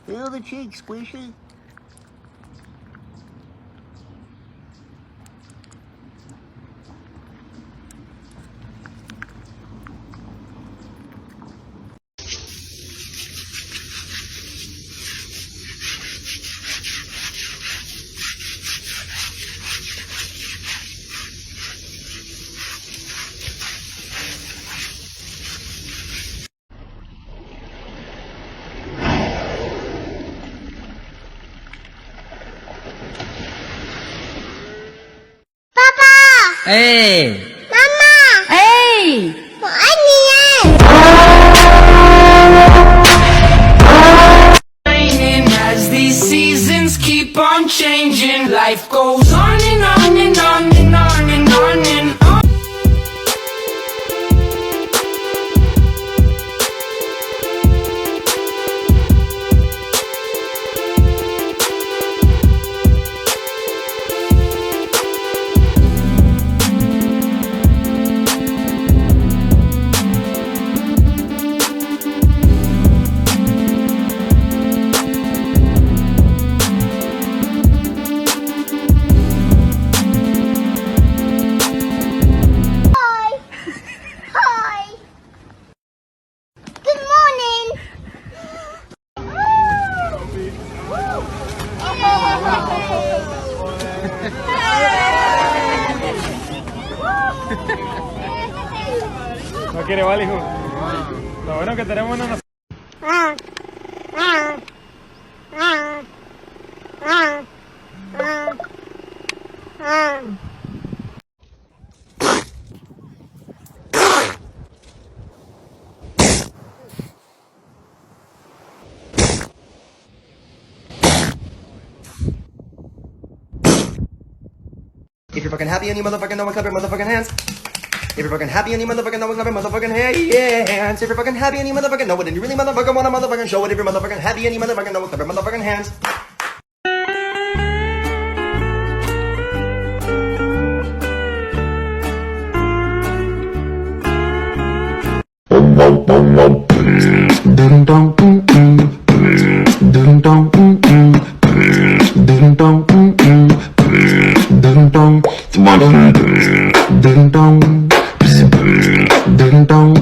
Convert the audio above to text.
Feel the cheek, squishy. Eh. Mama, 哎，我爱你耶！ As these seasons keep on changing, life goes on and on and on and on and on and on. Hi. Good morning. No quiere, vale, hijo. Lo bueno que tenemos una... If you're fucking happy and you motherfucking know it, clap your motherfucking hands. If you're fucking happy and you motherfucking know it, clap your motherfucking hands. If you're fucking happy and you motherfucking know it, and you really motherfucking wanna motherfucking show it. If you're motherfucking happy and you motherfucking know it, clap your motherfucking hands. Ding dong, ding dong, ding dong, ding dong, ding dong, ding dong, ding dong.